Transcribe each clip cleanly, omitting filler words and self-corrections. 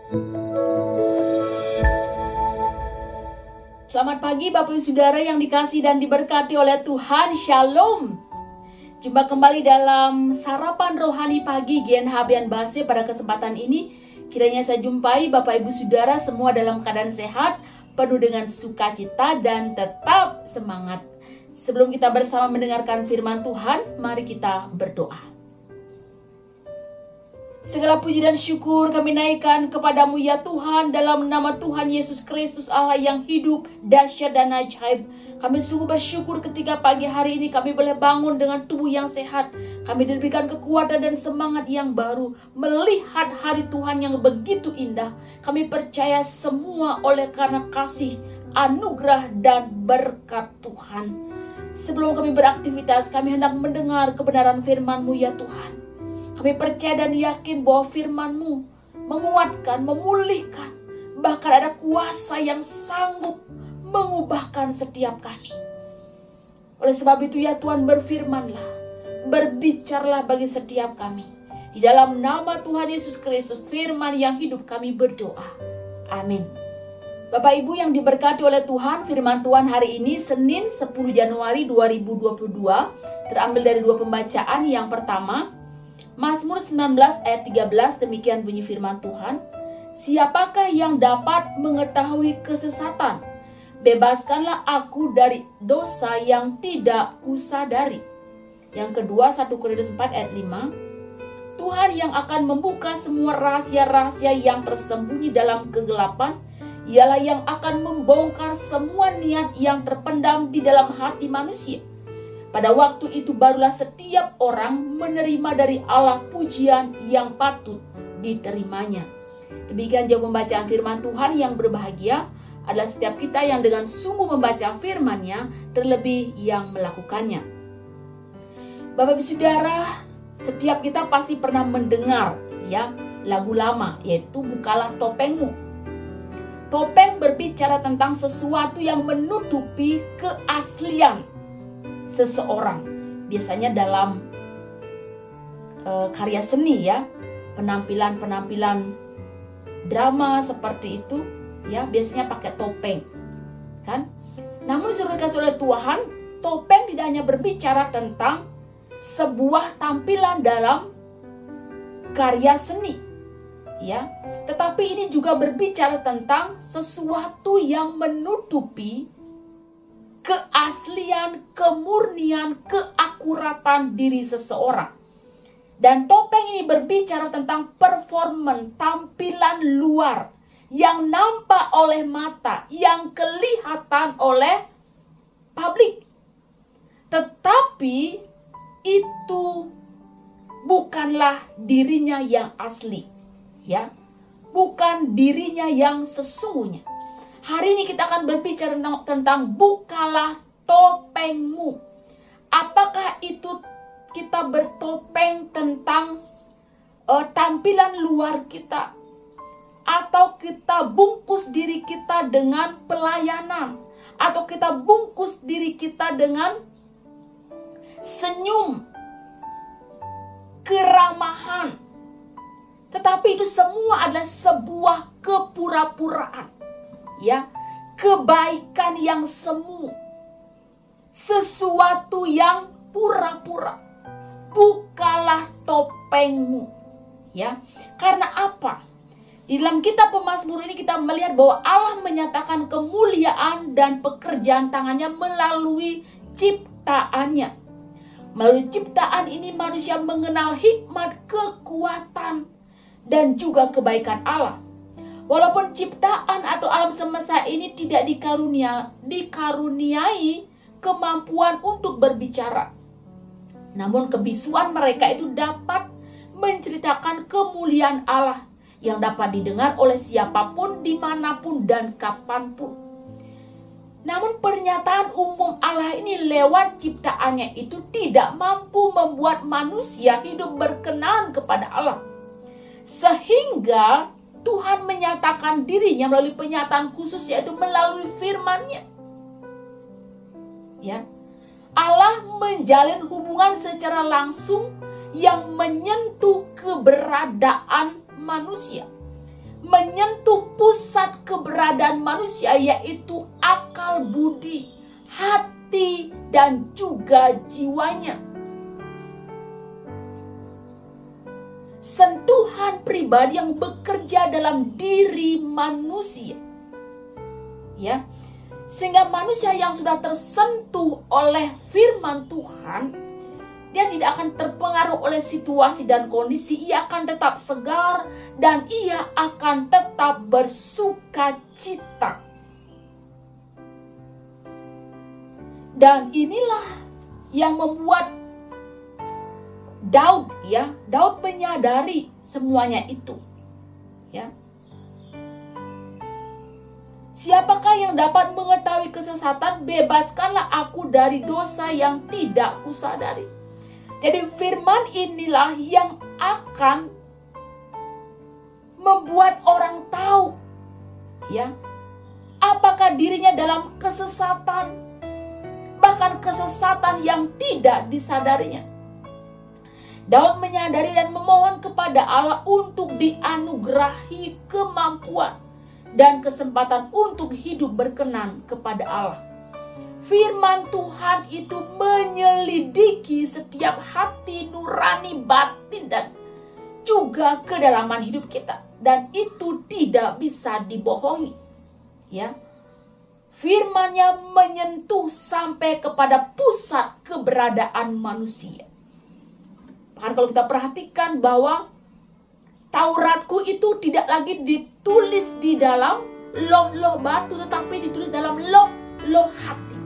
Selamat pagi Bapak Ibu Saudara yang dikasihi dan diberkati oleh Tuhan. Shalom. Jumpa kembali dalam sarapan rohani pagi GNHB Base. Pada kesempatan ini kiranya saya jumpai Bapak Ibu Saudara semua dalam keadaan sehat, penuh dengan sukacita dan tetap semangat. Sebelum kita bersama mendengarkan firman Tuhan, mari kita berdoa. Segala puji dan syukur kami naikkan kepadamu ya Tuhan, dalam nama Tuhan Yesus Kristus, Allah yang hidup, dahsyat dan ajaib. Kami sungguh bersyukur ketika pagi hari ini kami boleh bangun dengan tubuh yang sehat. Kami diberikan kekuatan dan semangat yang baru melihat hari Tuhan yang begitu indah. Kami percaya semua oleh karena kasih, anugerah dan berkat Tuhan. Sebelum kami beraktivitas, kami hendak mendengar kebenaran firman-Mu ya Tuhan. Kami percaya dan yakin bahwa firman-Mu menguatkan, memulihkan, bahkan ada kuasa yang sanggup mengubahkan setiap kami. Oleh sebab itu ya Tuhan, berfirmanlah, berbicaralah bagi setiap kami. Di dalam nama Tuhan Yesus Kristus, firman yang hidup, kami berdoa. Amin. Bapak Ibu yang diberkati oleh Tuhan, firman Tuhan hari ini Senin 10 Januari 2022 terambil dari dua pembacaan. Yang pertama, Mazmur 19 ayat 13, demikian bunyi firman Tuhan. Siapakah yang dapat mengetahui kesesatan? Bebaskanlah aku dari dosa yang tidak kusadari. Yang kedua, 1 Korintus 4 ayat 5. Tuhan yang akan membuka semua rahasia-rahasia yang tersembunyi dalam kegelapan, ialah yang akan membongkar semua niat yang terpendam di dalam hati manusia. Pada waktu itu barulah setiap orang menerima dari Allah pujian yang patut diterimanya. Demikian jauh pembacaan firman Tuhan. Yang berbahagia adalah setiap kita yang dengan sungguh membaca firman-Nya, terlebih yang melakukannya. Bapak Ibu Saudara, setiap kita pasti pernah mendengar ya lagu lama, yaitu Bukalah Topengmu. Topeng berbicara tentang sesuatu yang menutupi keaslian seseorang, biasanya dalam karya seni ya, penampilan drama seperti itu ya, biasanya pakai topeng kan. Namun suruh dikasih oleh Tuhan, topeng tidak hanya berbicara tentang sebuah tampilan dalam karya seni ya, tetapi ini juga berbicara tentang sesuatu yang menutupi keaslian, kemurnian, keakuratan diri seseorang. Dan topeng ini berbicara tentang performan, tampilan luar yang nampak oleh mata, yang kelihatan oleh publik. Tetapi itu bukanlah dirinya yang asli, ya. Bukan dirinya yang sesungguhnya. Hari ini kita akan berbicara tentang bukalah topengmu. Apakah itu kita bertopeng tentang tampilan luar kita? Atau kita bungkus diri kita dengan pelayanan? Atau kita bungkus diri kita dengan senyum, keramahan? Tetapi itu semua adalah sebuah kepura-puraan. Ya, kebaikan yang semu, sesuatu yang pura-pura. Bukalah topengmu, ya. Karena apa? Di dalam kitab Pemazmur ini kita melihat bahwa Allah menyatakan kemuliaan dan pekerjaan tangannya melalui ciptaannya. Melalui ciptaan ini manusia mengenal hikmat, kekuatan, dan juga kebaikan Allah. Walaupun ciptaan atau alam semesta ini tidak dikaruniai kemampuan untuk berbicara, namun kebisuan mereka itu dapat menceritakan kemuliaan Allah yang dapat didengar oleh siapapun, dimanapun, dan kapanpun. Namun pernyataan umum Allah ini lewat ciptaannya itu tidak mampu membuat manusia hidup berkenan kepada Allah. Sehingga Tuhan menyatakan dirinya melalui penyataan khusus, yaitu melalui firman-Nya. Ya. Allah menjalin hubungan secara langsung yang menyentuh keberadaan manusia. menyentuh pusat keberadaan manusia, yaitu akal budi, hati, dan juga jiwanya. Sentuhan pribadi yang bekerja dalam diri manusia, ya, sehingga manusia yang sudah tersentuh oleh firman Tuhan, dia tidak akan terpengaruh oleh situasi dan kondisi. Ia akan tetap segar dan ia akan tetap bersuka cita. Dan inilah yang membuat Daud menyadari semuanya itu, ya. Siapakah yang dapat mengetahui kesesatan? Bebaskanlah aku dari dosa yang tidak kusadari. Jadi firman inilah yang akan membuat orang tahu, ya, apakah dirinya dalam kesesatan, bahkan kesesatan yang tidak disadarinya. Daud menyadari dan memohon kepada Allah untuk dianugerahi kemampuan dan kesempatan untuk hidup berkenan kepada Allah. Firman Tuhan itu menyelidiki setiap hati, nurani, batin, dan juga kedalaman hidup kita. Dan itu tidak bisa dibohongi, ya. Firman-Nya menyentuh sampai kepada pusat keberadaan manusia. Bahkan kalau kita perhatikan bahwa Tauratku itu tidak lagi ditulis di dalam loh-loh batu, tetapi ditulis dalam loh-loh hati.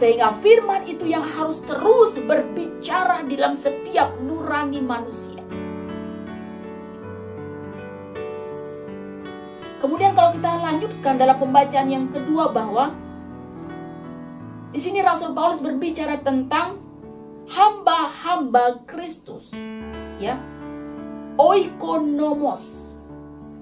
Sehingga firman itu yang harus terus berbicara di dalam setiap nurani manusia. Kemudian kalau kita lanjutkan dalam pembacaan yang kedua, bahwa di sini Rasul Paulus berbicara tentang hamba-hamba Kristus, ya, oikonomos.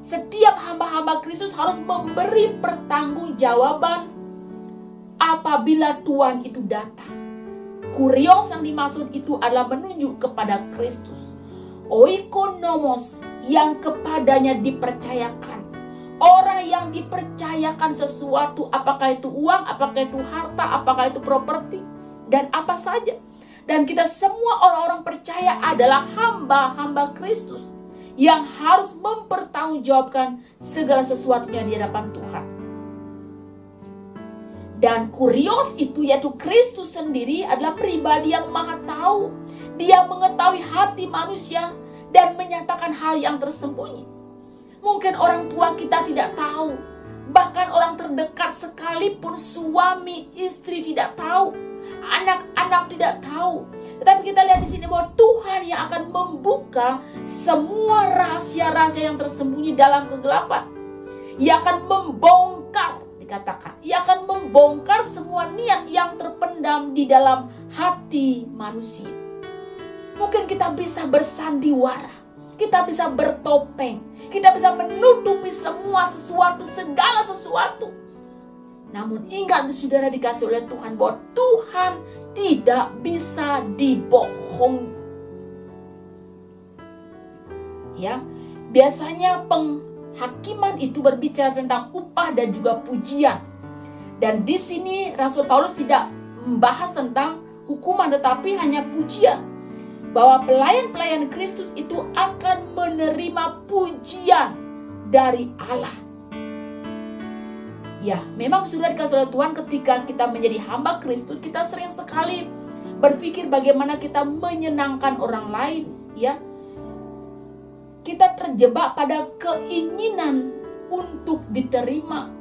Setiap hamba-hamba Kristus harus memberi pertanggungjawaban apabila Tuhan itu datang. Kurios yang dimaksud itu adalah menunjuk kepada Kristus. Oikonomos yang kepadanya dipercayakan. Orang yang dipercayakan sesuatu, apakah itu uang, apakah itu harta, apakah itu properti, dan apa saja. Dan kita semua orang-orang percaya adalah hamba-hamba Kristus yang harus mempertanggungjawabkan segala sesuatunya di hadapan Tuhan. Dan kurios itu, yaitu Kristus sendiri, adalah pribadi yang maha tahu. Dia mengetahui hati manusia dan menyatakan hal yang tersembunyi. Mungkin orang tua kita tidak tahu, bahkan orang terdekat sekalipun, suami, istri tidak tahu, anak-anak tidak tahu. Tetapi kita lihat di sini bahwa Tuhan yang akan membuka semua rahasia-rahasia yang tersembunyi dalam kegelapan. Ia akan membongkar, dikatakan, ia akan membongkar semua niat yang terpendam di dalam hati manusia. Mungkin kita bisa bersandiwara, kita bisa bertopeng, kita bisa menutupi semua sesuatu, segala sesuatu. Namun ingat saudara dikasih oleh Tuhan bahwa Tuhan tidak bisa dibohongi. Ya, biasanya penghakiman itu berbicara tentang upah dan juga pujian. Dan di sini Rasul Paulus tidak membahas tentang hukuman, tetapi hanya pujian. Bahwa pelayan-pelayan Kristus itu akan menerima pujian dari Allah. Ya, memang sudah dikasih oleh Tuhan, ketika kita menjadi hamba Kristus, kita sering sekali berpikir bagaimana kita menyenangkan orang lain, ya. Kita terjebak pada keinginan untuk diterima.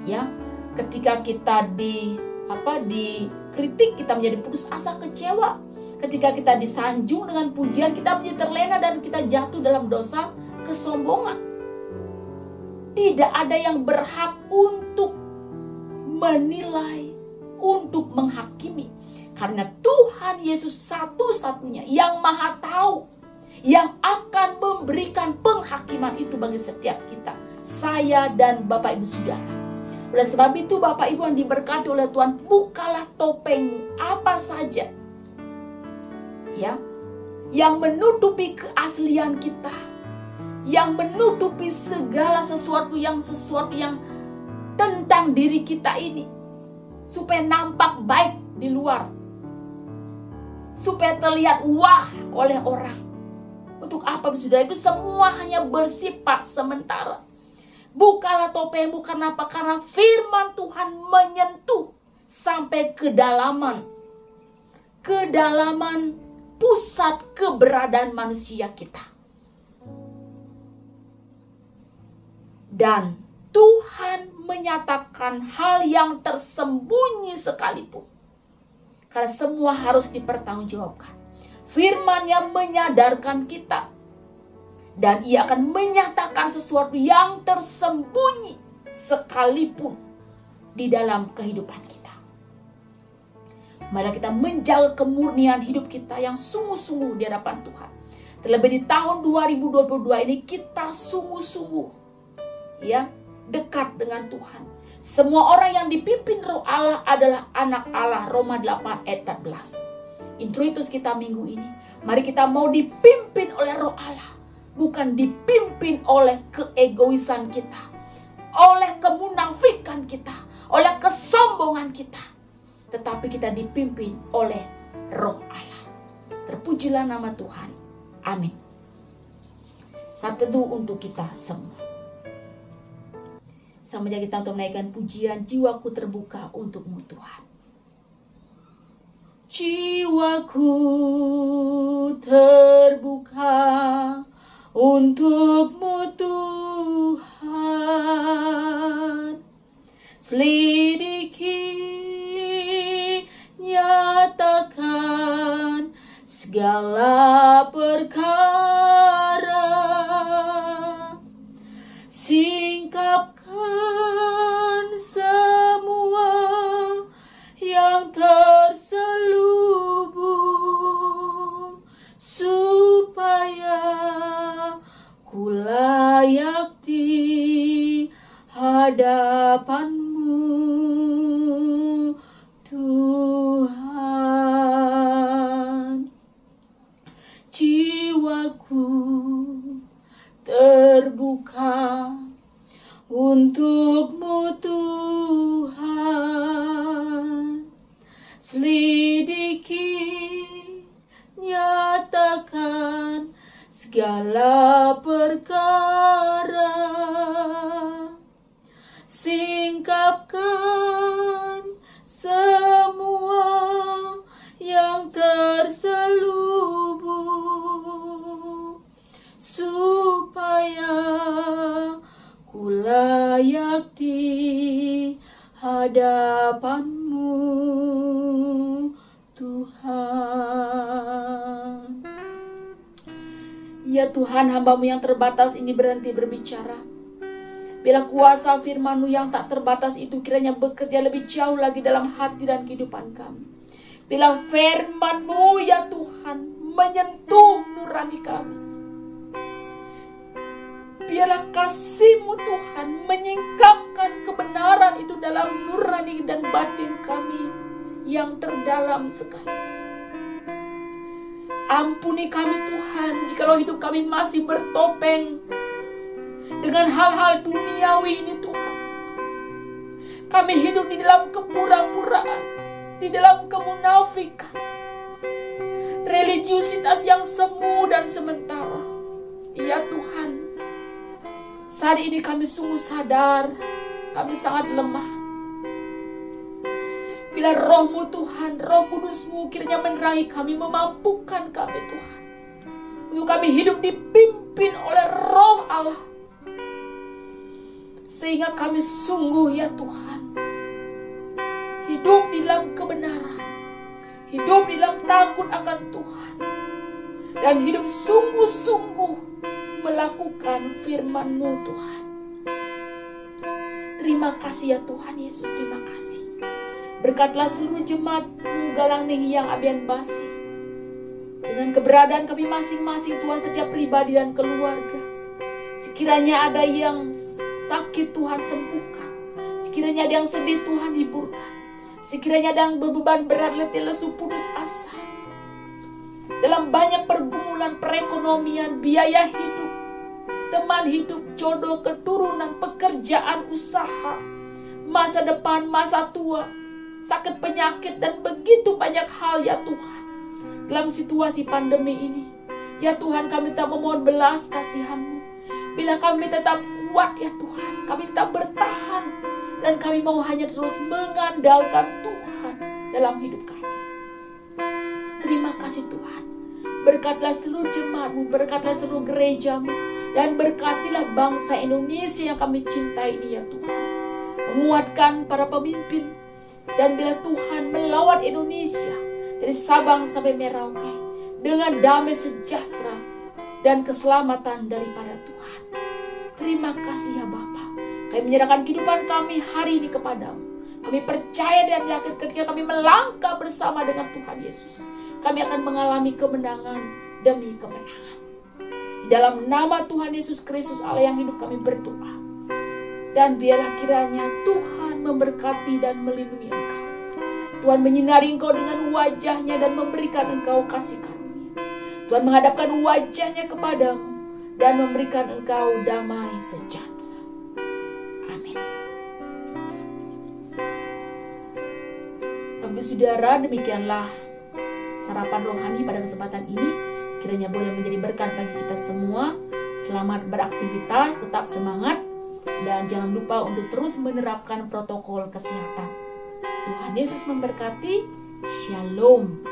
Ya, ketika kita dikritik, kita menjadi putus asa, kecewa. Ketika kita disanjung dengan pujian, kita menjadi terlena dan kita jatuh dalam dosa kesombongan. Tidak ada yang berhak untuk menilai, untuk menghakimi. Karena Tuhan Yesus satu-satunya yang maha tahu, yang akan memberikan penghakiman itu bagi setiap kita, saya dan Bapak Ibu Saudara. Oleh sebab itu Bapak Ibu yang diberkati oleh Tuhan, bukalah topeng apa saja, ya, yang menutupi keaslian kita, yang menutupi segala sesuatu yang tentang diri kita ini, supaya nampak baik di luar, supaya terlihat wah oleh orang. Untuk apa, saudara? Itu semua hanya bersifat sementara. Bukalah topengmu, karena apa? Karena firman Tuhan menyentuh sampai kedalaman pusat keberadaan manusia kita. Dan Tuhan menyatakan hal yang tersembunyi sekalipun, karena semua harus dipertanggungjawabkan. Firman-Nya menyadarkan kita, dan Ia akan menyatakan sesuatu yang tersembunyi sekalipun di dalam kehidupan kita. Mari kita menjaga kemurnian hidup kita yang sungguh-sungguh di hadapan Tuhan. Terlebih di tahun 2022 ini, kita sungguh-sungguh dekat dengan Tuhan. Semua orang yang dipimpin Roh Allah adalah anak Allah. Roma 8 ayat 14. Introitus kita minggu ini, mari kita mau dipimpin oleh Roh Allah, bukan dipimpin oleh keegoisan kita, oleh kemunafikan kita, oleh kesombongan kita, tetapi kita dipimpin oleh Roh Allah. Terpujilah nama Tuhan. Amin. Saat teduh untuk kita semua. Sama saja kita untuk menaikkan pujian, jiwaku terbuka untukmu Tuhan. Jiwaku terbuka untukmu Tuhan. Selidiki, nyatakan segala perkara. Singkapkan semua yang terselubung, supaya ku layak di hadapanmu Tuhan. Jiwaku terbuka untukmu Tuhan. Selidiki, nyatakan segala perkara. Singkapkan semua yang terselubung, supaya ku layak di hadapanmu Tuhan. Ya Tuhan, hamba-Mu yang terbatas ini berhenti berbicara. Bila kuasa firman-Mu yang tak terbatas itu kiranya bekerja lebih jauh lagi dalam hati dan kehidupan kami. Bila firman-Mu ya Tuhan menyentuh nurani kami. Biarlah kasih-Mu Tuhan menyingkapkan kebenaran itu dalam nurani dan batin kami yang terdalam sekali. Ampuni kami Tuhan, jikalau hidup kami masih bertopeng dengan hal-hal duniawi ini Tuhan. Kami hidup di dalam kepura-puraan, di dalam kemunafikan, religiusitas yang semu dan sementara. Ya Tuhan, saat ini kami sungguh sadar, kami sangat lemah. Bila Roh-Mu Tuhan, Roh Kudus-Mu kiranya menerangi kami, memampukan kami Tuhan, untuk kami hidup dipimpin oleh Roh Allah. Sehingga kami sungguh ya Tuhan, hidup di dalam kebenaran, hidup di dalam takut akan Tuhan, dan hidup sungguh-sungguh melakukan firman-Mu Tuhan. Terima kasih ya Tuhan Yesus, terima kasih. Berkatlah seluruh jemaat-Mu Galang Ning yang Abian Basi, dengan keberadaan kami masing-masing Tuhan, setiap pribadi dan keluarga. Sekiranya ada yang sakit Tuhan sembuhkan, sekiranya ada yang sedih Tuhan hiburkan, sekiranya ada yang beban berat, letih, lesu, putus asa, dalam banyak pergumulan perekonomian, biaya hidup, teman hidup, jodoh, keturunan, pekerjaan, usaha, masa depan, masa tua, sakit penyakit, dan begitu banyak hal ya Tuhan. Dalam situasi pandemi ini, ya Tuhan, kami tak memohon belas kasihan-Mu. Bila kami tetap kuat ya Tuhan, kami tetap bertahan, dan kami mau hanya terus mengandalkan Tuhan dalam hidup kami. Terima kasih Tuhan. Berkatilah seluruh jemaat-Mu, berkatilah seluruh gereja-Mu, dan berkatilah bangsa Indonesia yang kami cintai ini ya Tuhan. Menguatkan para pemimpin, dan bila Tuhan melawat Indonesia dari Sabang sampai Merauke dengan damai sejahtera dan keselamatan daripada Tuhan. Terima kasih ya Bapa. Kami menyerahkan kehidupan kami hari ini kepadamu. Kami percaya dan yakin ketika kami melangkah bersama dengan Tuhan Yesus, kami akan mengalami kemenangan demi kemenangan. Di dalam nama Tuhan Yesus Kristus Allah yang hidup, kami berdoa. Dan biarlah kiranya Tuhan memberkati dan melindungi engkau. Tuhan menyinari engkau dengan wajah-Nya dan memberikan engkau kasih karunia. Tuhan menghadapkan wajah-Nya kepadamu dan memberikan engkau damai sejahtera. Amin. Bapak Saudara, demikianlah sarapan rohani pada kesempatan ini. Kiranya boleh menjadi berkat bagi kita semua. Selamat beraktivitas, tetap semangat, dan jangan lupa untuk terus menerapkan protokol kesehatan. Tuhan Yesus memberkati. Shalom.